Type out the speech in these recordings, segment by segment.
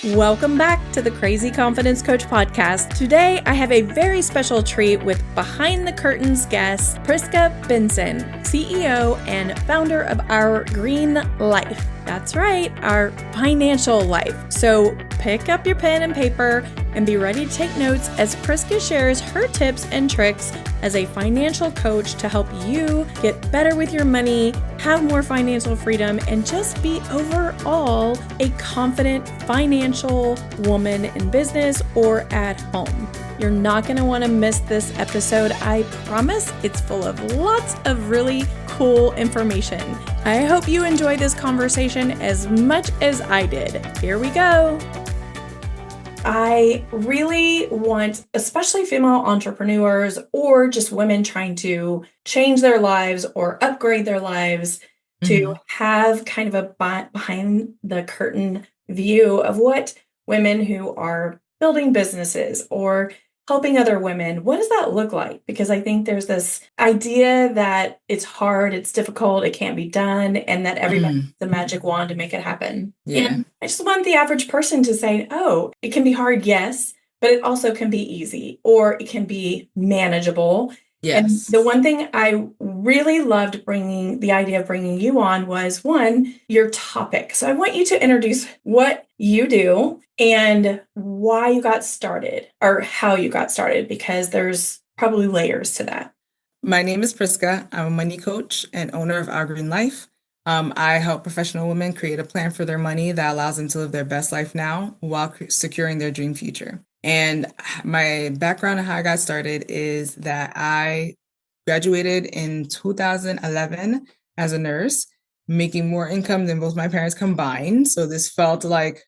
Welcome back to the Crazy Confidence Coach podcast. Today, I have a very special treat with behind the curtains guest, Prisca Benson, CEO and founder of Our Green Life. That's right, our financial life. So pick up your pen and paper and be ready to take notes as Prisca shares her tips and tricks as a financial coach to help you get better with your money, have more financial freedom, and just be overall a confident financial woman in business or at home. You're not going to want to miss this episode. I promise it's full of lots of really cool information. I hope you enjoy this conversation as much as I did. Here we go. I really want, especially female entrepreneurs or just women trying to change their lives or upgrade their lives, to have kind of a behind the curtain view of what women who are building businesses or helping other women, what does that look like? Because I think there's this idea that it's hard, it's difficult, it can't be done, and that everybody has the magic wand to make it happen. Yeah. And I just want the average person to say, oh, it can be hard, yes, but it also can be easy, or it can be manageable. Yes. And the one thing I really loved bringing you on was, one, your topic. So I want you to introduce what you do and why you got started or how you got started, because there's probably layers to that. My name is Prisca. I'm a money coach and owner of Our Green Life. I help professional women create a plan for their money that allows them to live their best life now while securing their dream future. And my background and how I got started is that I graduated in 2011 as a nurse, making more income than both my parents combined. So this felt like,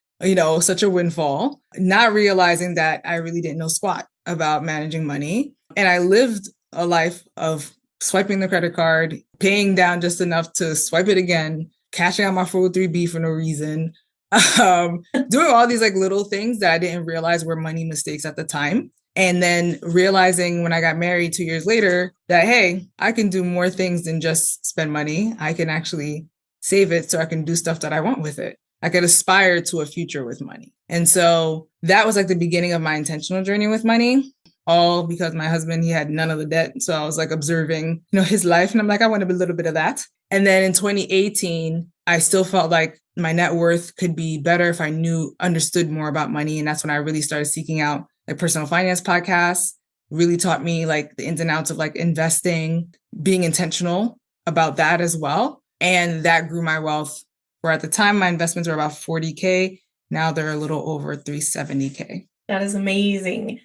such a windfall, not realizing that I really didn't know squat about managing money. And I lived a life of swiping the credit card, paying down just enough to swipe it again, cashing out my 403B for no reason, doing all these little things that I didn't realize were money mistakes at the time. And then realizing when I got married 2 years later that, hey, I can do more things than just spend money. I can actually save it so I can do stuff that I want with it. I could aspire to a future with money. And so that was the beginning of my intentional journey with money, all because my husband, he had none of the debt. So I was observing, his life. And I'm I want a little bit of that. And then in 2018, I still felt like my net worth could be better if I understood more about money. And that's when I really started seeking out personal finance podcasts, really taught me the ins and outs of investing, being intentional about that as well. And that grew my wealth, where at the time my investments were about 40K. Now they're a little over 370K. That is amazing.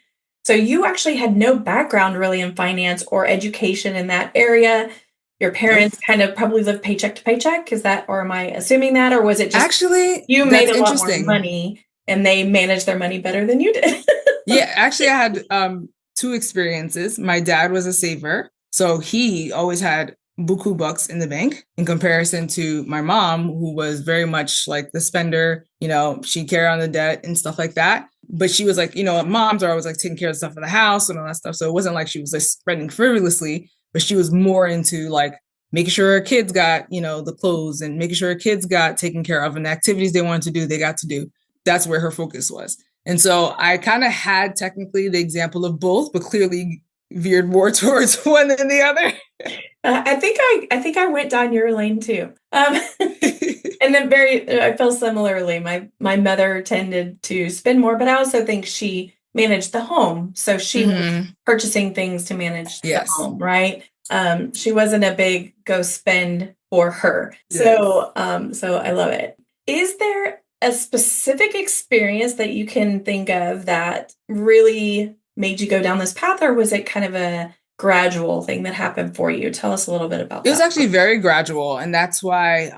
So you actually had no background really in finance or education in that area. Your parents kind of probably lived paycheck to paycheck. Is that, or am I assuming that, or was it just actually you made a lot more money and they managed their money better than you did? Yeah, actually I had two experiences. My dad was a saver, so he always had buku bucks in the bank in comparison to my mom, who was very much the spender. She'd carry on the debt and stuff like that. But she was moms are always taking care of stuff for the house and all that stuff. So it wasn't like she was spending frivolously, but she was more into making sure her kids got, the clothes and making sure her kids got taken care of, and the activities they wanted to do, they got to do. That's where her focus was. And so I kind of had technically the example of both, but clearly veered more towards one than the other. I think I went down your lane too. And then I feel similarly. My mother tended to spend more, but I also think she managed the home. So she was purchasing things to manage the home, right? She wasn't a big go spend for her. Yes. So I love it. Is there a specific experience that you can think of that really made you go down this path, or was it kind of a gradual thing that happened for you? Tell us a little bit about that. It was actually very gradual. And that's why,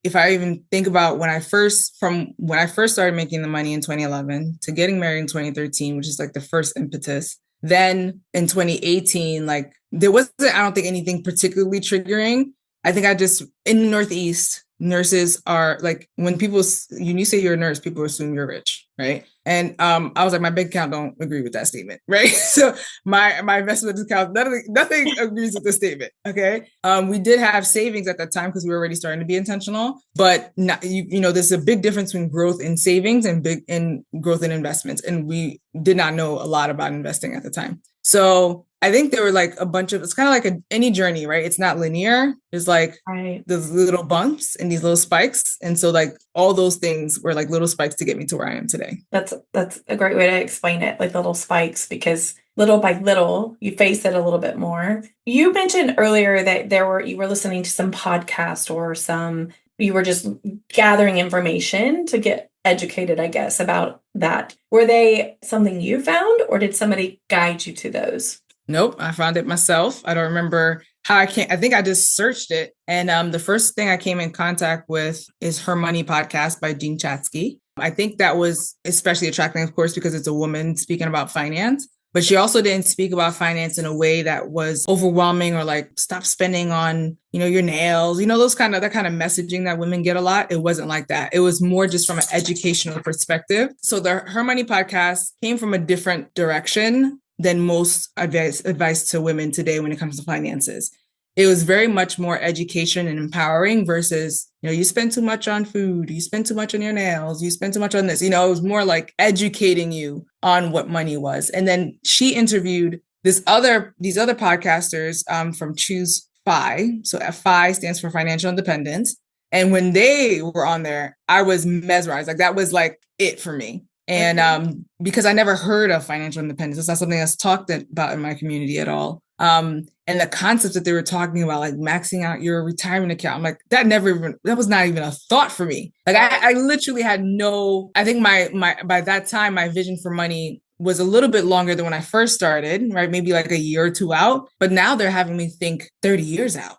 if I even think about when I first started making the money in 2011 to getting married in 2013, which is the first impetus, then in 2018, there wasn't, I don't think, anything particularly triggering. I think I just, in the Northeast, nurses are like, when you say you're a nurse, people assume you're rich, right? And I was like, my bank account don't agree with that statement, right? So my investment account, nothing agrees with the statement. Okay. We did have savings at that time because we were already starting to be intentional, but not, there's a big difference between growth in savings and growth in investments. And we did not know a lot about investing at the time. So I think there were like a bunch of, it's kind of like any journey, right? It's not linear. There's like those little bumps and these little spikes. And so like all those things were like little spikes to get me to where I am today. That's a great way to explain it, like little spikes, because little by little, you face it a little bit more. You mentioned earlier that you were listening to some podcast or you were just gathering information to get educated, I guess, about that. Were they something you found, or did somebody guide you to those? Nope, I found it myself. I don't remember how I think I just searched it. And the first thing I came in contact with is Her Money podcast by Jean Chatzky. I think that was especially attracting, of course, because it's a woman speaking about finance. But she also didn't speak about finance in a way that was overwhelming or like stop spending on, your nails, that kind of messaging that women get a lot. It wasn't like that. It was more just from an educational perspective. So the Her Money podcast came from a different direction than most advice to women today when it comes to finances. It was very much more education and empowering versus, you spend too much on food, you spend too much on your nails, you spend too much on this. It was more like educating you on what money was. And then she interviewed these other podcasters from Choose FI. So FI stands for Financial Independence. And when they were on there, I was mesmerized. Like that was like it for me. And because I never heard of financial independence, it's not something that's talked about in my community at all. And the concepts that they were talking about, like maxing out your retirement account, I'm like, that was not even a thought for me. Like I literally had I think by that time, my vision for money was a little bit longer than when I first started, right? Maybe like a year or two out. But now they're having me think 30 years out,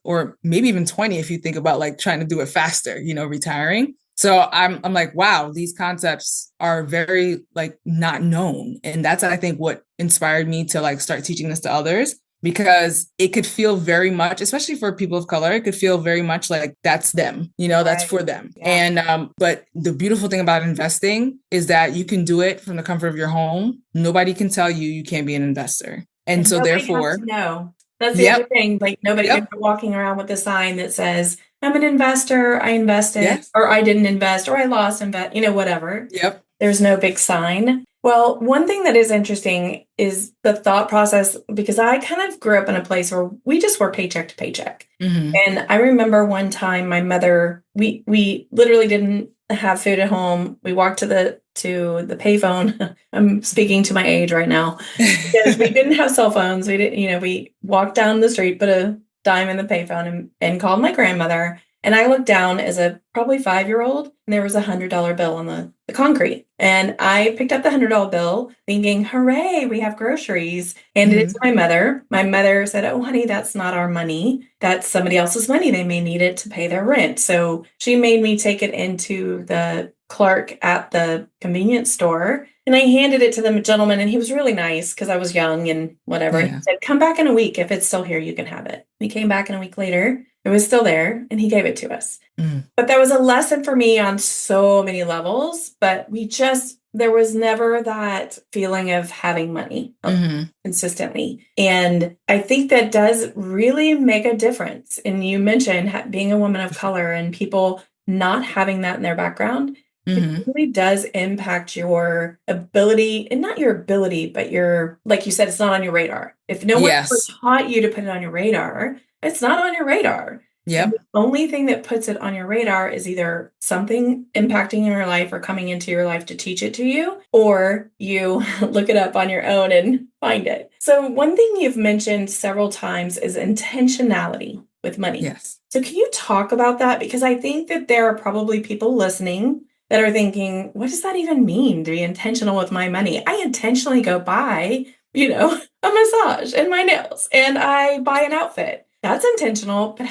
or maybe even 20 if you think about like trying to do it faster, retiring. So I'm like, wow, these concepts are very like not known. And that's, I think, what inspired me to like start teaching this to others, because it could feel very much, especially for people of color, it could feel very much like that's them, that's for them. Yeah. And but the beautiful thing about investing is that you can do it from the comfort of your home. Nobody can tell you can't be an investor. And so therefore, no. That's the other thing. Like nobody is walking around with a sign that says, I'm an investor, I invested, or I didn't invest, or I lost, whatever. Yep. There's no big sign. Well, one thing that is interesting is the thought process, because I kind of grew up in a place where we just were paycheck to paycheck. Mm-hmm. And I remember one time my mother, we literally didn't have food at home. We walked to the payphone. I'm speaking to my age right now, because we didn't have cell phones. We didn't, we walked down the street, put a dime in the payphone and called my grandmother. And I looked down as a probably 5-year-old, and there was $100 bill on the concrete. And I picked up the $100 bill thinking, hooray, we have groceries. Handed it to my mother. My mother said, oh, honey, that's not our money. That's somebody else's money. They may need it to pay their rent. So she made me take it into the clerk at the convenience store. And I handed it to the gentleman, and he was really nice because I was young and whatever. Yeah. And he said, come back in a week. If it's still here, you can have it. He came back in a week later. It was still there, and he gave it to us. But that was a lesson for me on so many levels. But there was never that feeling of having money consistently. And I think that does really make a difference. And you mentioned being a woman of color and people not having that in their background. It really does impact your ability, and not your ability, but like you said, it's not on your radar. If no one ever taught you to put it on your radar, it's not on your radar. Yep. The only thing that puts it on your radar is either something impacting your life or coming into your life to teach it to you, or you look it up on your own and find it. So one thing you've mentioned several times is intentionality with money. Yes. So can you talk about that? Because I think that there are probably people listening that are thinking, what does that even mean to be intentional with my money? I intentionally go buy, a massage and my nails, and I buy an outfit. That's intentional, but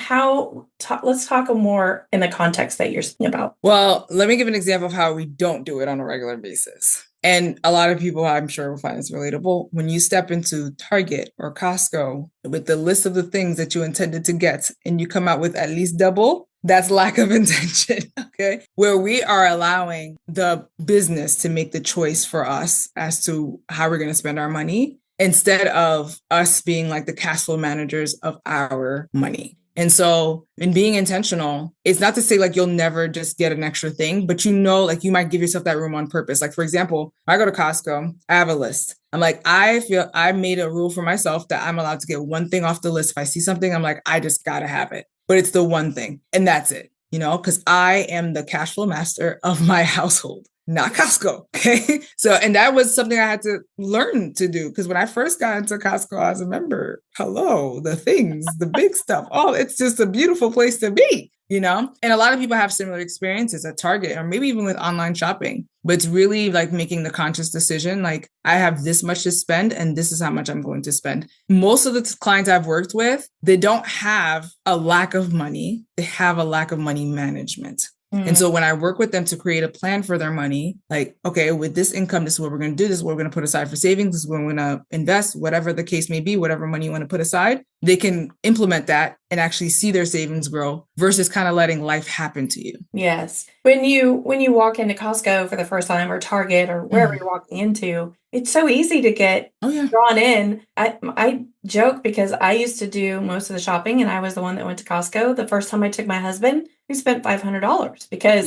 let's talk more in the context that you're speaking about. Well, let me give an example of how we don't do it on a regular basis. And a lot of people, I'm sure, will find this relatable. When you step into Target or Costco with the list of the things that you intended to get, and you come out with at least double, That's lack of intention. Okay. Where we are allowing the business to make the choice for us as to how we're going to spend our money instead of us being like the cash flow managers of our money. And so in being intentional, it's not to say like you'll never just get an extra thing, but like you might give yourself that room on purpose. Like, for example, I go to Costco, I have a list. I'm like, I feel I made a rule for myself that I'm allowed to get one thing off the list. If I see something, I'm like, I just got to have it. But it's the one thing. And that's it, because I am the cash flow master of my household, not Costco. Okay. So, and that was something I had to learn to do. Because when I first got into Costco, I was a member. Hello, the things, the big stuff. Oh, it's just a beautiful place to be, And a lot of people have similar experiences at Target or maybe even with online shopping. But it's really like making the conscious decision, like I have this much to spend and this is how much I'm going to spend. Most of the clients I've worked with, they don't have a lack of money. They have a lack of money management. And so when I work with them to create a plan for their money, like, okay, with this income, this is what we're going to do. This is what we're going to put aside for savings. This is what we're going to invest, whatever the case may be, whatever money you want to put aside, they can implement that and actually see their savings grow versus kind of letting life happen to you. Yes. When you walk into Costco for the first time or Target or wherever you're walking into, it's so easy to get drawn in. I joke because I used to do most of the shopping and I was the one that went to Costco. The first time I took my husband, we spent $500 because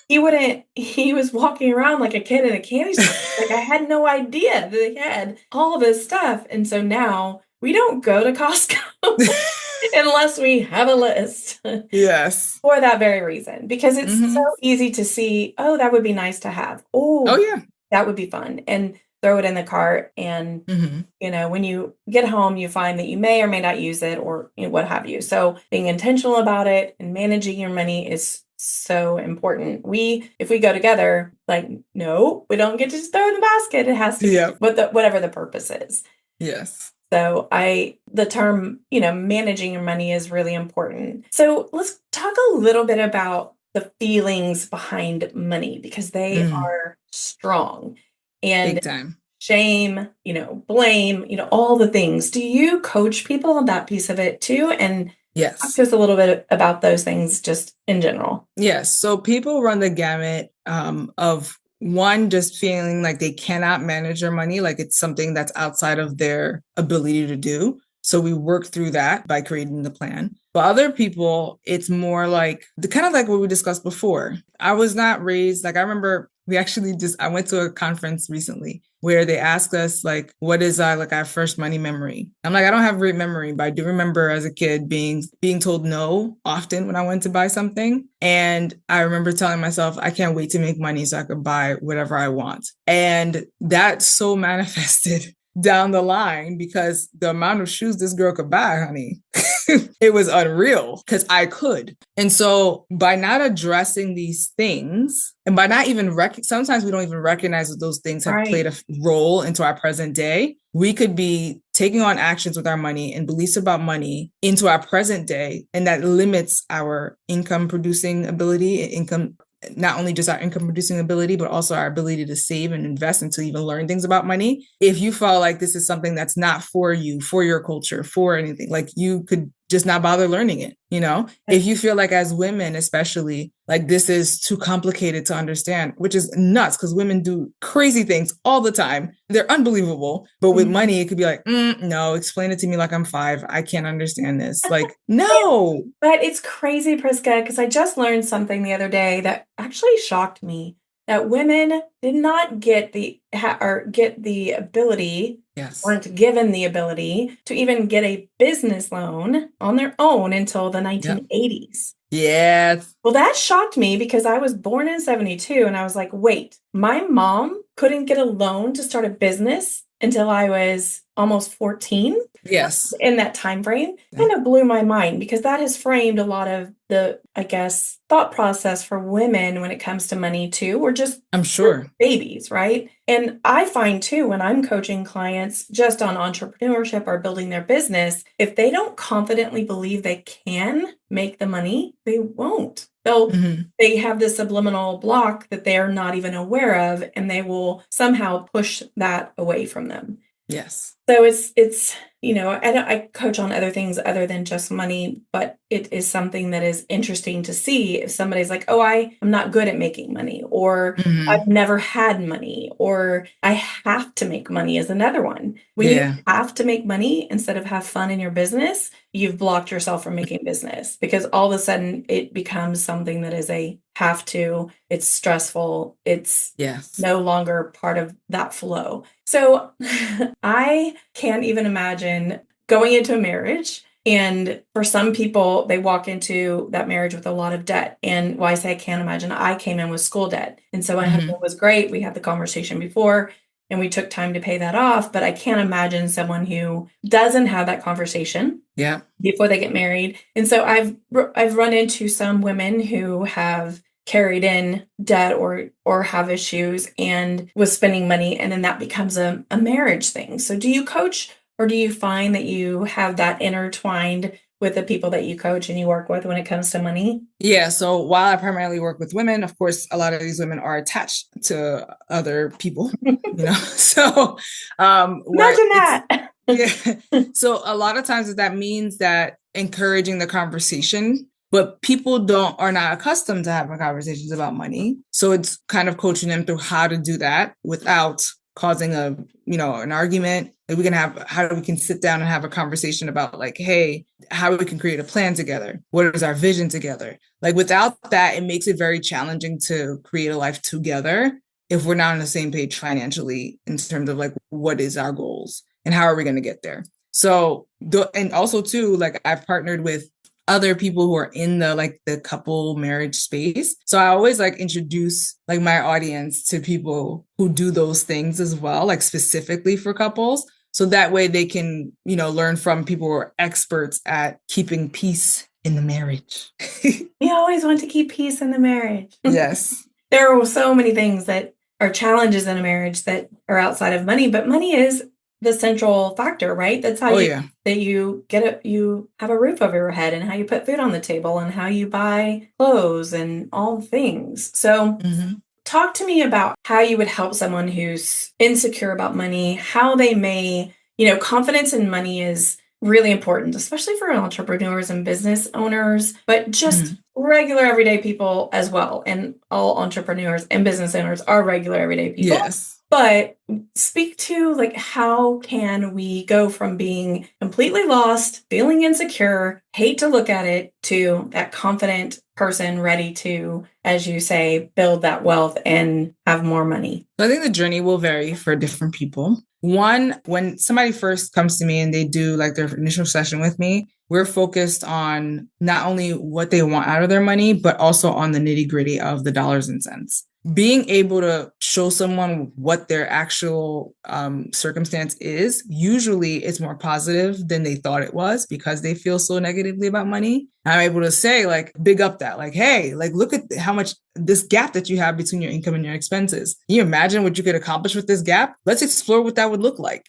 he was walking around like a kid in a candy store. Like I had no idea that they had all this stuff. And so now we don't go to Costco unless we have a list. Yes. For that very reason, because it's so easy to see, oh, that would be nice to have. Oh, yeah. That would be fun. And throw it in the cart. And, when you get home, you find that you may or may not use it or what have you. So being intentional about it and managing your money is so important. If we go together, like, no, we don't get to just throw it in the basket. It has to be whatever the purpose is. Yes. So the term, managing your money is really important. So let's talk a little bit about the feelings behind money because they are strong and big time. Shame, blame, all the things. Do you coach people on that piece of it too? And talk to us a little bit about those things just in general. Yes. So people run the gamut of one, just feeling like they cannot manage their money, like it's something that's outside of their ability to do. So we work through that by creating the plan. But other people, it's more like kind of like what we discussed before. I was not raised, like I remember I went to a conference recently where they asked us like, what is like our first money memory? I'm like, I don't have a great memory, but I do remember as a kid being told no often when I went to buy something. And I remember telling myself, I can't wait to make money so I could buy whatever I want. And that so manifested down the line because the amount of shoes this girl could buy, honey, it was unreal because I could. And so by not addressing these things and by not even sometimes we don't even recognize that those things have played a role into our present day. We could be taking on actions with our money and beliefs about money into our present day. And that limits our income producing ability, not only just our income producing ability, but also our ability to save and invest and to even learn things about money. If you feel like this is something that's not for you, for your culture, for anything, like you could just not bother learning it. If you feel like as women, especially like this is too complicated to understand, which is nuts because women do crazy things all the time. They're unbelievable. But with money, it could be like, no, explain it to me like I'm 5. I can't understand this. Like, no. But it's crazy, Prisca, because I just learned something the other day that actually shocked me. That women did not get the ability, weren't given the ability to even get a business loan on their own until the 1980s. Yes. Well, that shocked me because I was born in 72 and I was like, wait, my mom couldn't get a loan to start a business until I was almost 14. Yes. In that time frame, kind of blew my mind because that has framed a lot of the, I guess, thought process for women when it comes to money too. We're just, I'm sure, babies, right? And I find too, when I'm coaching clients just on entrepreneurship or building their business, if they don't confidently believe they can make the money, they won't. They have this subliminal block that they're not even aware of, and they will somehow push that away from them. Yes. So it's, I coach on other things other than just money, but it is something that is interesting to see if somebody's like, oh, I'm not good at making money, or Hmm. I've never had money, or I have to make money is another one. When you Yeah. have to make money instead of have fun in your business, you've blocked yourself from making business because all of a sudden it becomes something that is a have to, it's stressful, it's Yes. no longer part of that flow. So I can't even imagine going into a marriage. And for some people, they walk into that marriage with a lot of debt. And why I say I can't imagine, I came in with school debt. And so my husband Hmm. was great. We had the conversation before and we took time to pay that off. But I can't imagine someone who doesn't have that conversation Yeah. before they get married. And so I've run into some women who have carried in debt or have issues and was spending money, and then that becomes a marriage thing. So do you coach, or do you find that you have that intertwined with the people that you coach and you work with when it comes to money? Yeah. So while I primarily work with women, of course, a lot of these women are attached to other people, so where Imagine it's, that. yeah. So a lot of times that means that encouraging the conversation, but people are not accustomed to having conversations about money. So it's kind of coaching them through how to do that without causing an argument. Like how we can sit down and have a conversation about like, hey, how we can create a plan together. What is our vision together? Like without that, it makes it very challenging to create a life together if we're not on the same page financially in terms of like, what is our goals and how are we going to get there? So, and also too, like I've partnered with other people who are in the couple marriage space. So I always like introduce like my audience to people who do those things as well, like specifically for couples. So that way they can, learn from people who are experts at keeping peace in the marriage. We always want to keep peace in the marriage. Yes. There are so many things that are challenges in a marriage that are outside of money, but money is the central factor, right? That's how Oh, yeah. you have a roof over your head, and how you put food on the table, and how you buy clothes and all things. So Mm-hmm. talk to me about how you would help someone who's insecure about money, how they may, confidence in money is really important, especially for entrepreneurs and business owners, but just Mm-hmm. regular everyday people as well. And all entrepreneurs and business owners are regular everyday people. Yes. But speak to like, how can we go from being completely lost, feeling insecure, hate to look at it, to that confident person ready to, as you say, build that wealth and have more money? So I think the journey will vary for different people. One, when somebody first comes to me and they do like their initial session with me, we're focused on not only what they want out of their money, but also on the nitty gritty of the dollars and cents. Being able to show someone what their actual circumstance is, usually it's more positive than they thought it was because they feel so negatively about money. I'm able to say, like, big up that, like, hey, like, look at how much this gap that you have between your income and your expenses. Can you imagine what you could accomplish with this gap? Let's explore what that would look like,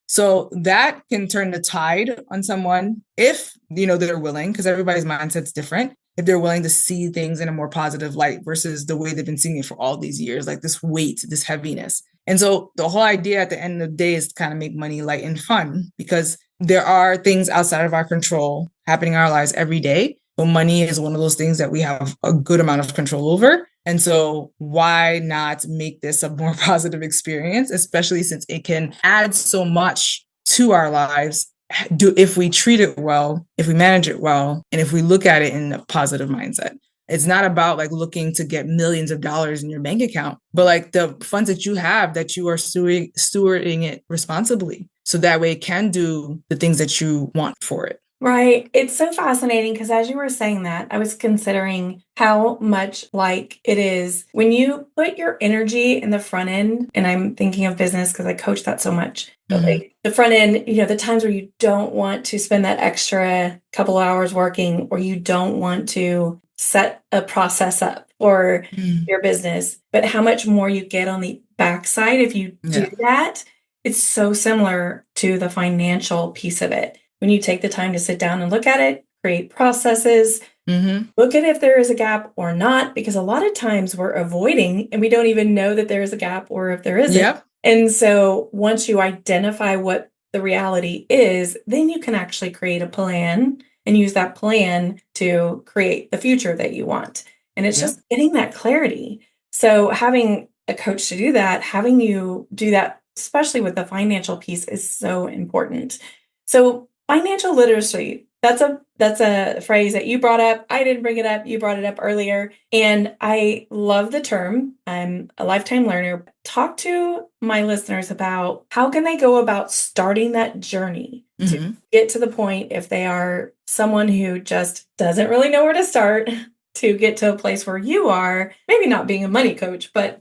So that can turn the tide on someone if, they're willing, because everybody's mindset's different. If they're willing to see things in a more positive light versus the way they've been seeing it for all these years, like this weight, this heaviness. And so the whole idea at the end of the day is to kind of make money light and fun, because there are things outside of our control happening in our lives every day. But money is one of those things that we have a good amount of control over. And so why not make this a more positive experience, especially since it can add so much to our lives if we treat it well, if we manage it well, and if we look at it in a positive mindset. It's not about like looking to get millions of dollars in your bank account, but like the funds that you have, that you are stewarding it responsibly. So that way it can do the things that you want for it. Right. It's so fascinating because as you were saying that, I was considering how much like it is when you put your energy in the front end. And I'm thinking of business because I coach that so much. But like the front end, the times where you don't want to spend that extra couple hours working, or you don't want to set a process up for your business, but how much more you get on the backside if you do that. It's so similar to the financial piece of it. When you take the time to sit down and look at it, create processes, look at if there is a gap or not, because a lot of times we're avoiding and we don't even know that there is a gap or if there isn't. Yep. And so once you identify what the reality is, then you can actually create a plan and use that plan to create the future that you want. And it's Yep. just getting that clarity. So having a coach to do that, having you do that, especially with the financial piece, is so important. So financial literacy, that's a phrase that you brought up. I didn't bring it up. You brought it up earlier. And I love the term. I'm a lifetime learner. Talk to my listeners about how can they go about starting that journey to get to the point, if they are someone who just doesn't really know where to start, to get to a place where you are, maybe not being a money coach, but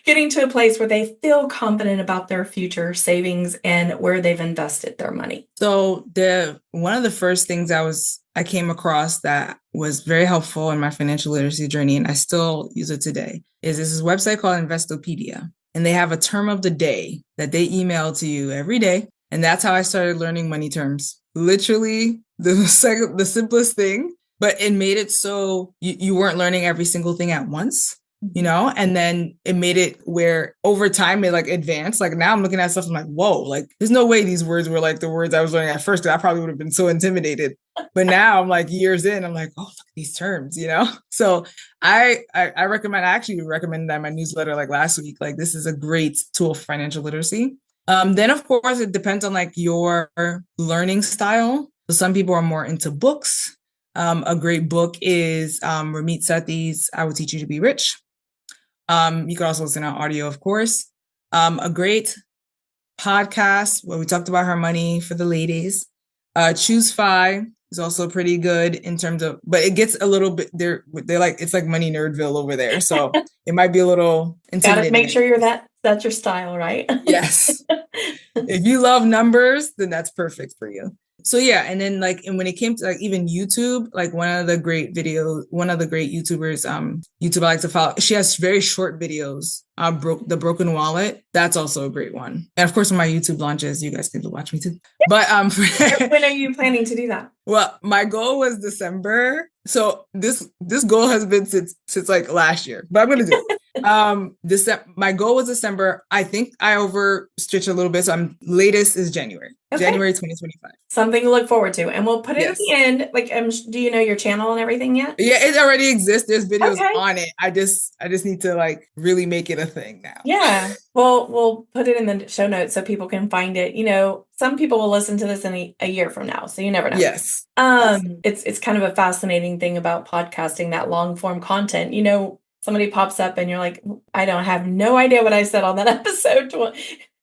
getting to a place where they feel confident about their future savings and where they've invested their money. So one of the first things I came across that was very helpful in my financial literacy journey, and I still use it today, is this website called Investopedia. And they have a term of the day that they email to you every day. And that's how I started learning money terms. Literally the simplest thing, but it made it so you weren't learning every single thing at once. And then it made it where over time it like advanced. Like now I'm looking at stuff, I'm like, whoa, like there's no way these words were like the words I was learning at first, because I probably would have been so intimidated. But now I'm like years in, I'm like, oh, look at these terms, So I actually recommended that in my newsletter like last week. Like this is a great tool for financial literacy. Then of course it depends on like your learning style. So some people are more into books. A great book is Ramit Sethi's I Will Teach You to Be Rich. You could also listen to audio, of course. A great podcast where we talked about her money for the ladies. Choose Fi is also pretty good in terms of, but it gets a little bit, they're like, it's like Money Nerdville over there. So it might be a little intimidating. Gotta make sure that's your style, right? Yes. If you love numbers, then that's perfect for you. So yeah, and then and when it came to like even YouTube, like one of the great YouTubers, YouTube I like to follow, she has very short videos. The Broken Wallet, that's also a great one. And of course, when my YouTube launches, you guys can watch me too. But when are you planning to do that? Well, my goal was December. So this goal has been since like last year, but I'm gonna do it. My goal was December. I think I overstretched a little bit, so latest is January. Okay. January 2025. Something to look forward to, and we'll put it at the end. Like, do you know your channel and everything yet? Yeah, it already exists. There's videos on it. I just need to like really make it a thing now. Yeah. Well, we'll put it in the show notes so people can find it. Some people will listen to this in a year from now, so you never know. Yes. It's kind of a fascinating thing about podcasting, that long form content. Somebody pops up and you're like, I don't have no idea what I said on that episode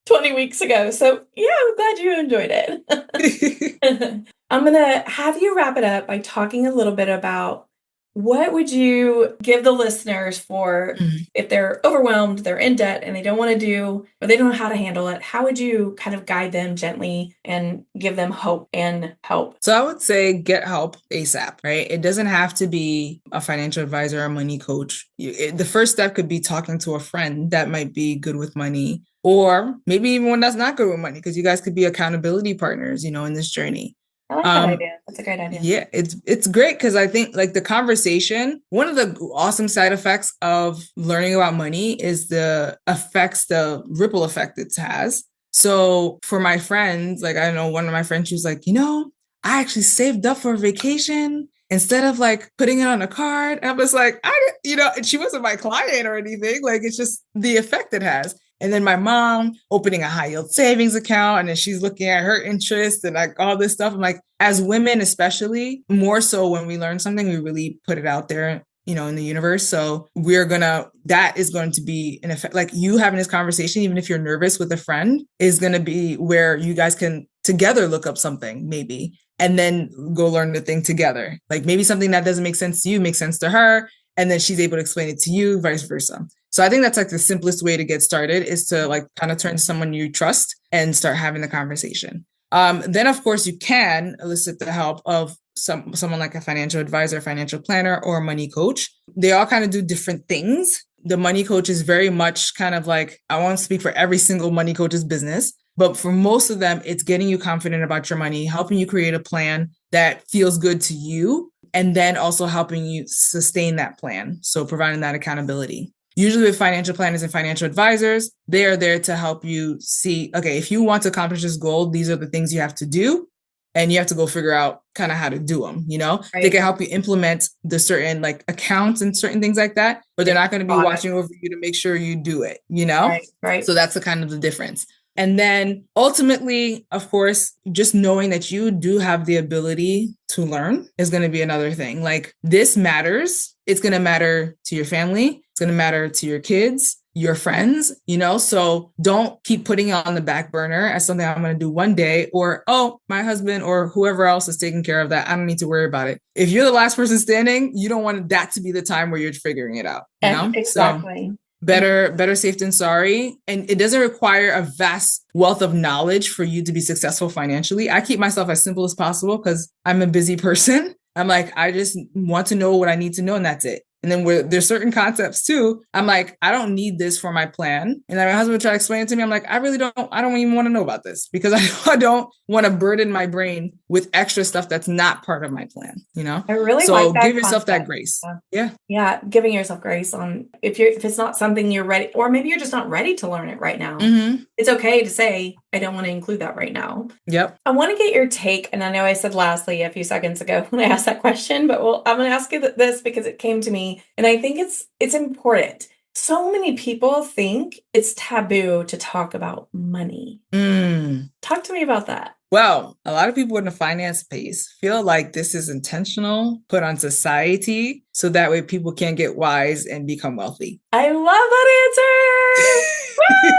20 weeks ago. So yeah, I'm glad you enjoyed it. I'm going to have you wrap it up by talking a little bit about what would you give the listeners for if they're overwhelmed, they're in debt, and they don't want to do, or they don't know how to handle it. How would you kind of guide them gently and give them hope and help? So I would say get help ASAP, right? It doesn't have to be a financial advisor or a money coach. The first step could be talking to a friend that might be good with money, or maybe even one that's not good with money, because you guys could be accountability partners, in this journey. I like that idea. That's a great idea. Yeah, it's great because I think like the conversation, one of the awesome side effects of learning about money is the ripple effect it has. So for my friends, like I know one of my friends, she was like, I actually saved up for a vacation instead of like putting it on a card. And I was like, and she wasn't my client or anything. Like it's just the effect it has. And then my mom opening a high yield savings account, and then she's looking at her interest and like all this stuff. I'm like, as women, especially more so when we learn something, we really put it out there, in the universe. So that is going to be an effect. Like you having this conversation, even if you're nervous with a friend, is going to be where you guys can together look up something maybe, and then go learn the thing together. Like maybe something that doesn't make sense to you makes sense to her, and then she's able to explain it to you, vice versa. So I think that's like the simplest way to get started, is to like kind of turn to someone you trust and start having the conversation. Then of course you can elicit the help of someone like a financial advisor, financial planner, or a money coach. They all kind of do different things. The money coach is very much kind of like, I won't speak for every single money coach's business, but for most of them, it's getting you confident about your money, helping you create a plan that feels good to you, and then also helping you sustain that plan. So providing that accountability. usually with financial planners and financial advisors, they are there to help you see, okay, if you want to accomplish this goal, these are the things you have to do. And you have to go figure out kind of how to do them, you know? Right. They can help you implement the certain like accounts and certain things like that, but they're not going to be watching over you to make sure you do it, you know? Right. So that's the kind of the difference. And then ultimately, of course, just knowing that you do have the ability to learn is going to be another thing. Like this matters. It's going to matter to your family. It's going to matter to your kids, your friends, you know, so don't keep putting it on the back burner as something I'm going to do one day, or, oh, my husband or whoever else is taking care of that. I don't need to worry about it. If you're the last person standing, you don't want that to be the time where you're figuring it out, you know? Exactly. So better safe than sorry. And it doesn't require a vast wealth of knowledge for you to be successful financially. I keep myself as simple as possible because I'm a busy person. I'm like, I just want to know what I need to know, and that's it. And then there's certain concepts too. I'm like, I don't need this for my plan. And then my husband would try to explain it to me. I'm like, I don't even want to know about this because I don't want to burden my brain with extra stuff that's not part of my plan, you know? I really so like that give yourself concept. that grace. Yeah. Giving yourself grace on if it's not something you're ready, or maybe you're just not ready to learn it right now. Mm-hmm. It's okay to say, I don't want to include that right now. Yep. I want to get your take. And I know I said lastly a few seconds ago when I asked that question, but I'm going to ask you this because it came to me. And I think it's important. So many people think it's taboo to talk about money. Talk to me about that. Well, a lot of people in the finance space feel like this is intentional, put on society, so that way people can get wise and become wealthy. I love that answer.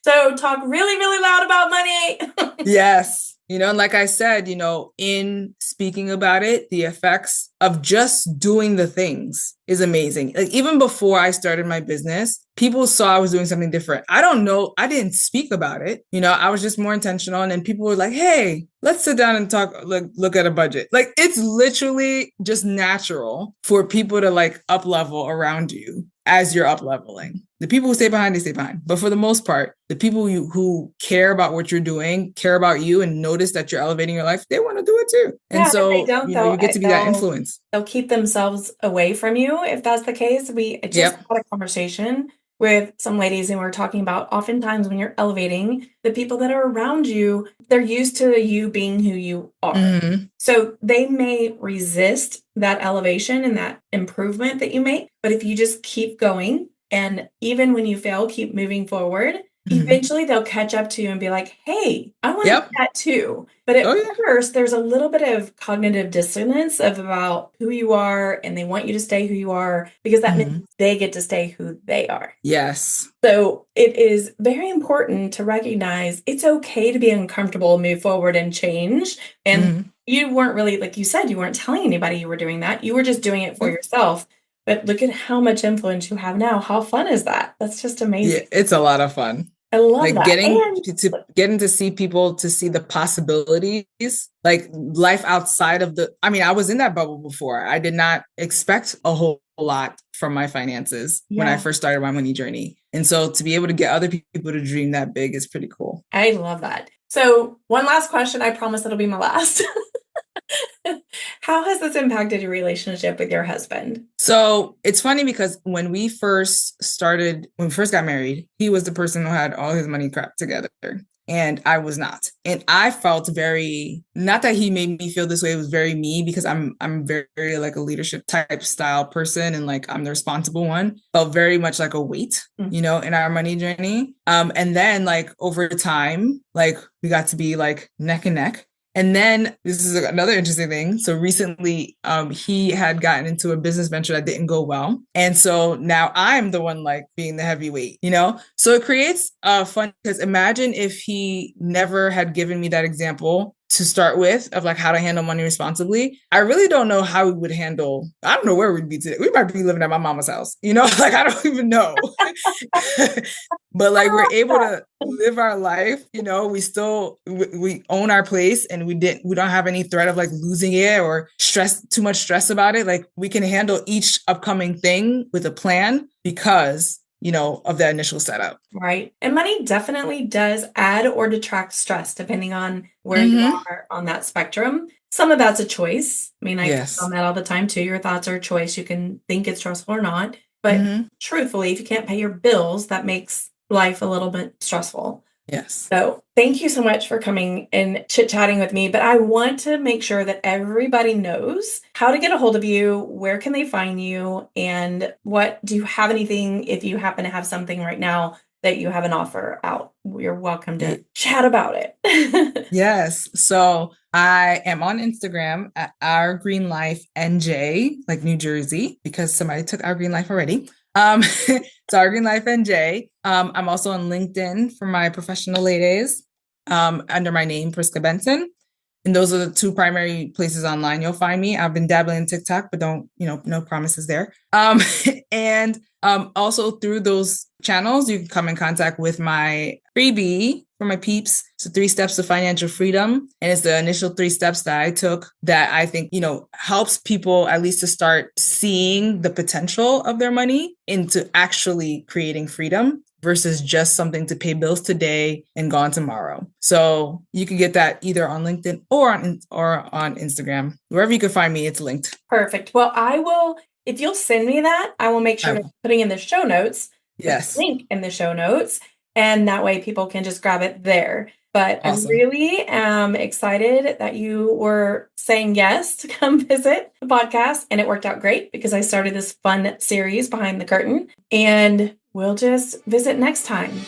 So talk really, really loud about money. Yes. You know, and like I said, you know, in speaking about it, the effects of just doing the things is amazing. Like even before I started my business, people saw I was doing something different. I don't know. I didn't speak about it. You know, I was just more intentional. And then people were like, hey, let's sit down and talk, look at a budget. Like it's literally just natural for people to like up level around you as you're up leveling. The people who stay behind, they stay behind. But for the most part, the people who care about what you're doing, care about you and notice that you're elevating your life, they want to do it too. And so you get to be that influence. They'll keep themselves away from you if that's the case. We just had a conversation with some ladies and we're talking about oftentimes when you're elevating, the people that are around you, they're used to you being who you are. Mm-hmm. So they may resist that elevation and that improvement that you make. But if you just keep going, and even when you fail, keep moving forward, eventually they'll catch up to you and be like, hey, I want to do that too. But at first, there's a little bit of cognitive dissonance about who you are, and they want you to stay who you are because that means they get to stay who they are. Yes. So it is very important to recognize it's okay to be uncomfortable, move forward and change. And you weren't really, like you said, you weren't telling anybody you were doing that. You were just doing it for yourself. But look at how much influence you have now. How fun is that? That's just amazing. Yeah, it's a lot of fun. I love that. Getting to see people, to see the possibilities, like life outside of I was in that bubble before. I did not expect a whole lot from my finances when I first started my money journey. And so to be able to get other people to dream that big is pretty cool. I love that. So one last question. I promise it'll be my last. How has this impacted your relationship with your husband? So it's funny because when we first got married, he was the person who had all his money crap together and I was not. And I felt not that he made me feel this way, it was very me because I'm very, very like a leadership type style person and like I'm the responsible one. Felt very much like a weight, you know, in our money journey. And then like over time, like we got to be like neck and neck. And then this is another interesting thing. So recently, he had gotten into a business venture that didn't go well. And so now I'm the one like being the heavyweight, you know? So it creates fun because imagine if he never had given me that example to start with of like how to handle money responsibly. I really don't know how we would handle, I don't know where we'd be today. We might be living at my mama's house, you know, like I don't even know. But like we're able to live our life, you know, we own our place and we don't have any threat of like losing it or too much stress about it. Like we can handle each upcoming thing with a plan because you know, of that initial setup. Right. And money definitely does add or detract stress depending on where you are on that spectrum. Some of that's a choice. I mean, I talk on that all the time too. Your thoughts are a choice. You can think it's stressful or not. But Mm-hmm. truthfully, if you can't pay your bills, that makes life a little bit stressful. Yes. So thank you so much for coming and chit-chatting with me. But I want to make sure that everybody knows how to get a hold of you, where can they find you, and do you have anything, if you happen to have something right now that you have an offer out, you're welcome to chat about it. Yes. So I am on Instagram at Our Green Life NJ, like New Jersey, because somebody took Our Green Life already. It's Our Green Life NJ. I'm also on LinkedIn for my professional ladies, under my name, Prisca Benson. And those are the two primary places online you'll find me. I've been dabbling in TikTok, but no promises there. And also through those channels, you can come in contact with my freebie for my peeps. So 3 steps to financial freedom. And it's the initial 3 steps that I took that I think, helps people at least to start seeing the potential of their money into actually creating freedom versus just something to pay bills today and gone tomorrow. So you can get that either on LinkedIn or on Instagram. Wherever you can find me, it's linked. Perfect. Well, I will, if you'll send me that, I will make sure to putting in the show notes. Yes. Link in the show notes. And that way people can just grab it there. But Awesome. I really am excited that you were saying yes to come visit the podcast. And it worked out great because I started this fun series Behind the Curtain. And we'll just visit next time.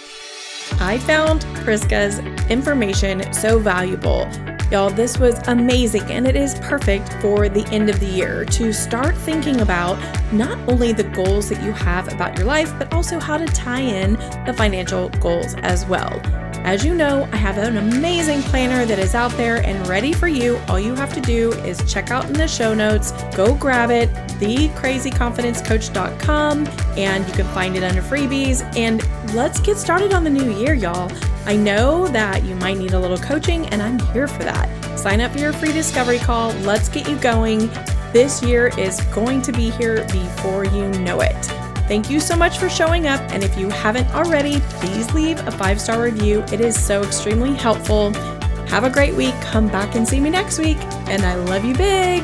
I found Prisca's information so valuable. Y'all, this was amazing, and it is perfect for the end of the year to start thinking about not only the goals that you have about your life, but also how to tie in the financial goals as well. As you know, I have an amazing planner that is out there and ready for you. All you have to do is check out in the show notes, go grab it, thecrazyconfidencecoach.com, and you can find it under freebies. And let's get started on the new year, y'all. I know that you might need a little coaching, and I'm here for that. Sign up for your free discovery call. Let's get you going. This year is going to be here before you know it. Thank you so much for showing up. And if you haven't already, please leave a 5-star review. It is so extremely helpful. Have a great week. Come back and see me next week. And I love you big.